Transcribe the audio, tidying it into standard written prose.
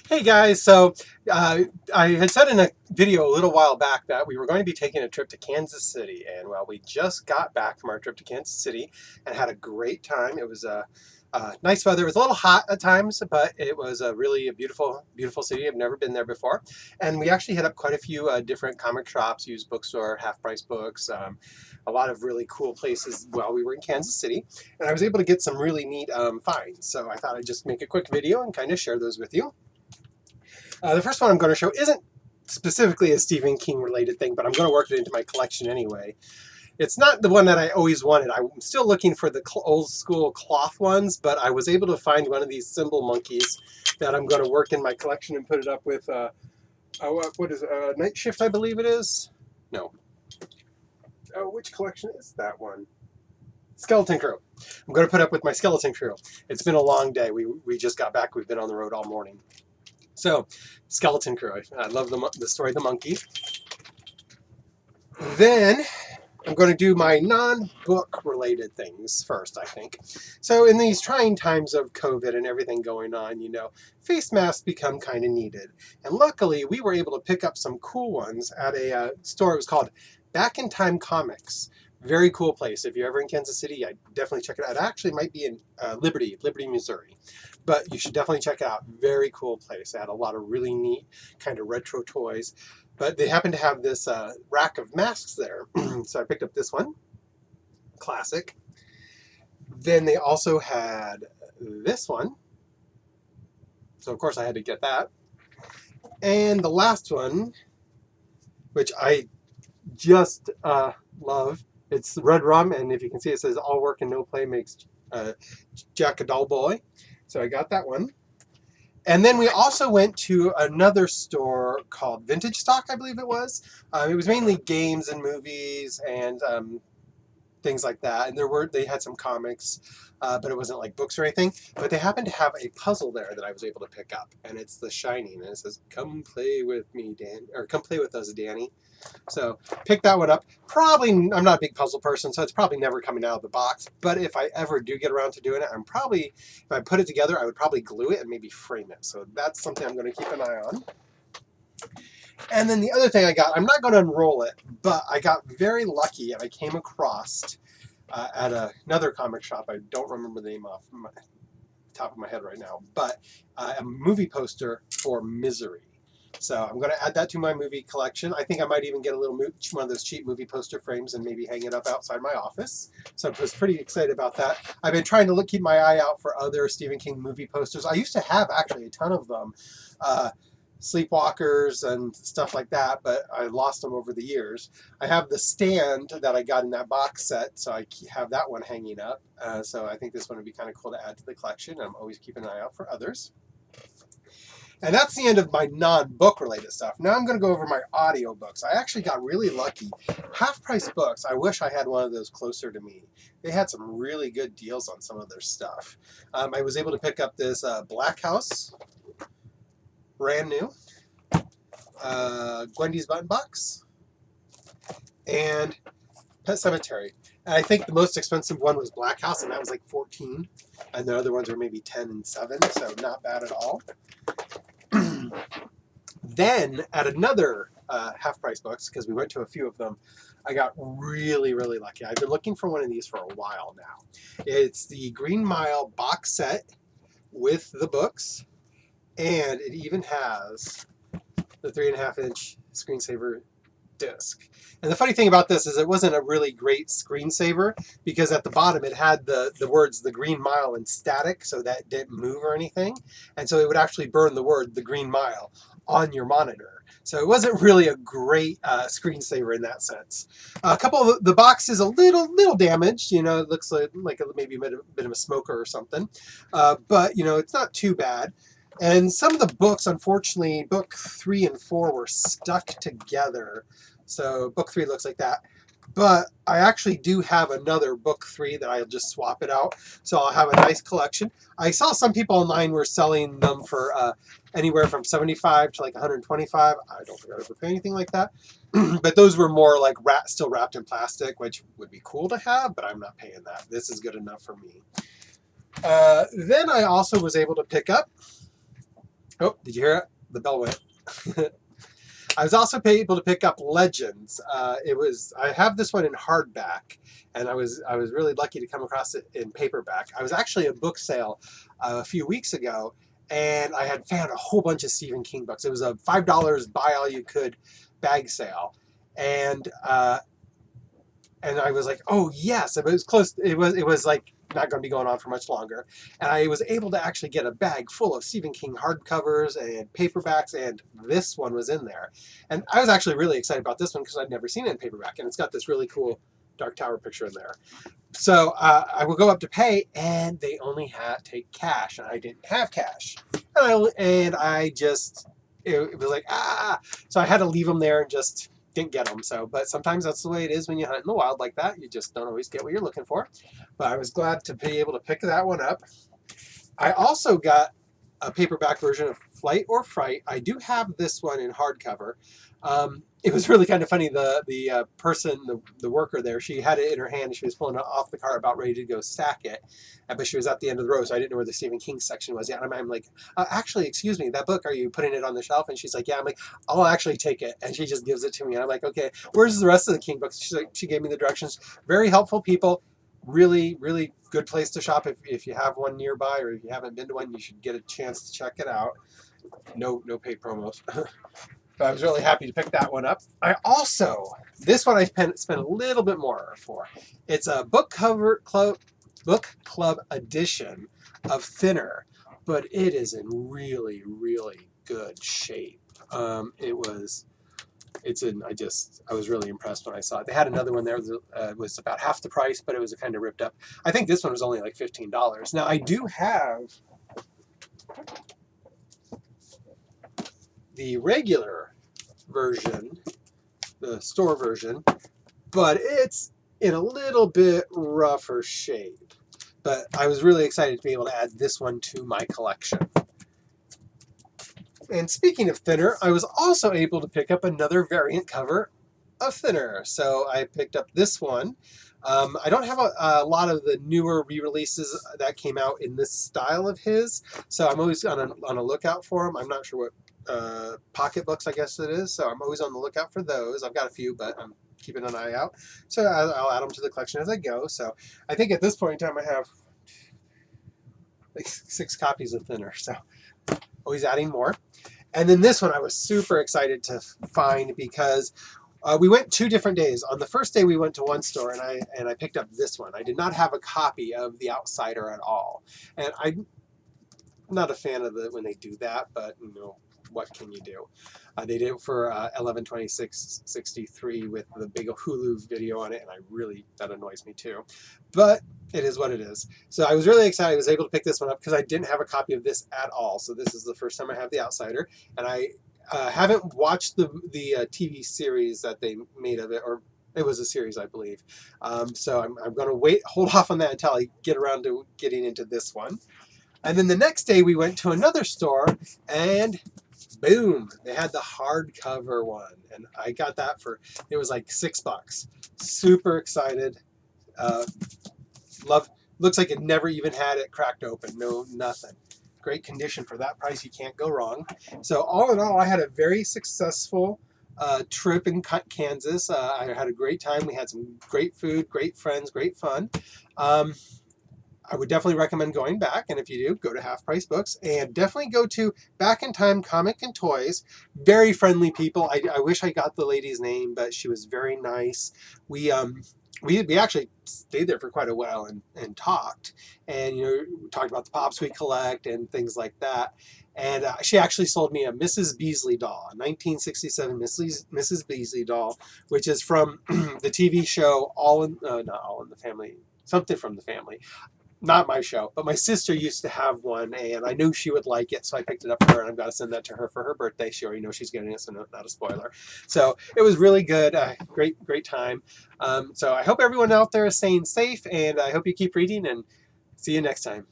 Hey guys, I had said in a video a little while back that we were going to be taking a trip to Kansas City, and well, we just got back from our trip to Kansas City and had a great time. It was nice weather. It was a little hot at times, but it was a beautiful, beautiful city. I've never been there before, and we actually hit up quite a few different comic shops, used bookstore, half-price books, a lot of really cool places while we were in Kansas City, and I was able to get some really neat finds. So I thought I'd just make a quick video and kind of share those with you. The first one I'm going to show isn't specifically a Stephen King related thing, but I'm going to work it into my collection anyway. It's not the one that I always wanted. I'm still looking for the old school cloth ones, but I was able to find one of these symbol monkeys that I'm going to work in my collection and put it up with, what is it, Night Shift, I believe it is? No. Oh, which collection is that one? Skeleton Crew. I'm going to put up with my Skeleton Crew. It's been a long day. We just got back. We've been on the road all morning. So, Skeleton Crew. I love the story of the monkey. Then I'm going to do my non-book related things first, I think. So in these trying times of COVID and everything going on, face masks become kind of needed. And luckily, we were able to pick up some cool ones at a store. It was called Back in Time Comics. Very cool place. If you're ever in Kansas City, I definitely check it out. It actually might be in Liberty, Missouri. But you should definitely check it out. Very cool place. They had a lot of really neat kind of retro toys. But they happen to have this rack of masks there. So I picked up this one. Classic. Then they also had this one. So of course I had to get that. And the last one, which I just love. It's red rum, and if you can see, it says all work and no play makes Jack a dull boy. So I got that one. And then we also went to another store called Vintage Stock, I believe it was. It was mainly games and movies and things like that. And they had some comics, but it wasn't like books or anything. But they happened to have a puzzle there that I was able to pick up, and it's The Shining, and it says, "Come play with me, Dan," or "Come play with us, Danny." So pick that one up. Probably, I'm not a big puzzle person, so it's probably never coming out of the box. But if I ever do get around to doing it, if I put it together, I would probably glue it and maybe frame it. So that's something I'm going to keep an eye on. And then the other thing I got, I'm not going to unroll it, but I got very lucky and I came across at another comic shop. I don't remember the name off the top of my head right now, but a movie poster for Misery. So I'm going to add that to my movie collection. I think I might even get a little one of those cheap movie poster frames and maybe hang it up outside my office. So I was pretty excited about that. I've been trying to keep my eye out for other Stephen King movie posters. I used to have actually a ton of them, Sleepwalkers and stuff like that, but I lost them over the years. I have the stand that I got in that box set, so I have that one hanging up. So I think this one would be kind of cool to add to the collection. I'm always keeping an eye out for others. And that's the end of my non-book related stuff. Now I'm going to go over my audiobooks. I actually got really lucky. Half-price books, I wish I had one of those closer to me. They had some really good deals on some of their stuff. I was able to pick up this Black House, brand new, Gwendy's Button Box, and Pet Cemetery. And I think the most expensive one was Black House, and that was like $14. And the other ones were maybe $10 and $7, so not bad at all. Then at another half-price books, because we went to a few of them, I got really, really lucky. I've been looking for one of these for a while now. It's the Green Mile box set with the books, and it even has the 3.5-inch screensaver disc. And the funny thing about this is it wasn't a really great screensaver, because at the bottom it had the words "The Green Mile" in static, so that didn't move or anything. And so it would actually burn the word "The Green Mile" on your monitor. So it wasn't really a great screensaver in that sense. A couple of the box is a little damaged. It looks like maybe a bit of a smoker or something. But it's not too bad. And some of the books, unfortunately, book 3 and 4 were stuck together. So book 3 looks like that. But I actually do have another book 3 that I'll just swap it out. So I'll have a nice collection. I saw some people online were selling them for anywhere from $75 to like $125. I don't think I'd ever pay anything like that. But those were more like still wrapped in plastic, which would be cool to have, but I'm not paying that. This is good enough for me. Then I also was able to pick up Oh, did you hear it? The bell went. I was also able to pick up Legends. I have this one in hardback, and I was really lucky to come across it in paperback. I was actually at a book sale a few weeks ago, and I had found a whole bunch of Stephen King books. It was a $5 buy all you could bag sale, and I was like, oh yes, it was close. It was like not going to be going on for much longer, and I was able to actually get a bag full of Stephen King hardcovers and paperbacks, and this one was in there, and I was actually really excited about this one because I'd never seen it in paperback, and it's got this really cool Dark Tower picture in there. So I would go up to pay, and they only had take cash, and I didn't have cash, and I just it was like so I had to leave them there and just didn't get them. So, but sometimes that's the way it is when you hunt in the wild like that. You just don't always get what you're looking for. But I was glad to be able to pick that one up. I also got a paperback version of Flight or Fright. I do have this one in hardcover. It was really kind of funny. The person, the worker there, she had it in her hand. And she was pulling it off the car, about ready to go stack it, but she was at the end of the row, so I didn't know where the Stephen King section was yet. And I'm like, actually, excuse me, that book, are you putting it on the shelf? And she's like, yeah. I'm like, I'll actually take it, and she just gives it to me. And I'm like, okay, where's the rest of the King books? She's like, she gave me the directions. Very helpful people. Really, really good place to shop if you have one nearby, or if you haven't been to one, you should get a chance to check it out. No paid promos. But I was really happy to pick that one up. This one I spent a little bit more for. It's a book club edition of Thinner, but it is in really, really good shape. I was really impressed when I saw it. They had another one there that was about half the price, but it was kind of ripped up. I think this one was only like $15. Now I do have the regular version, the store version, but it's in a little bit rougher shape. But I was really excited to be able to add this one to my collection. And speaking of Thinner, I was also able to pick up another variant cover of Thinner. So I picked up this one. I don't have a lot of the newer re-releases that came out in this style of his, so I'm always on a lookout for them. I'm not sure what pocketbooks, I guess it is, so I'm always on the lookout for those. I've got a few, but I'm keeping an eye out. So I'll add them to the collection as I go. So I think at this point in time I have like 6 copies of Thinner, so always adding more. And then this one I was super excited to find because we went 2 different days. On the first day, we went to one store, and I picked up this one. I did not have a copy of The Outsider at all, and I'm not a fan of when they do that. But what can you do? They did it for 11/26/63 with the big Hulu video on it, and that annoys me too. But it is what it is. So I was really excited. I was able to pick this one up because I didn't have a copy of this at all. So this is the first time I have The Outsider, and I haven't watched the TV series that they made of it, or it was a series, I believe. So I'm going to hold off on that until I get around to getting into this one. And then the next day we went to another store, and boom, they had the hardcover one, and I got that it was like $6. Super excited. Looks like it never even had it cracked open. No, nothing. Great condition for that price. You can't go wrong. So all in all, I had a very successful trip in Kansas. I had a great time. We had some great food, great friends, great fun. I would definitely recommend going back, and if you do, go to Half Price Books, and definitely go to Back in Time Comic and Toys. Very friendly people. I wish I got the lady's name, but she was very nice. We actually stayed there for quite a while and talked, and we talked about the pops we collect and things like that. And she actually sold me a Mrs. Beasley doll, a 1967 Mrs. Beasley doll, which is from the TV show not All in the Family, something from the Family. Not my show, but my sister used to have one, and I knew she would like it, so I picked it up for her, and I've got to send that to her for her birthday. She already knows she's getting it, so not a spoiler. So it was really good. Great time. So I hope everyone out there is staying safe, and I hope you keep reading, and see you next time.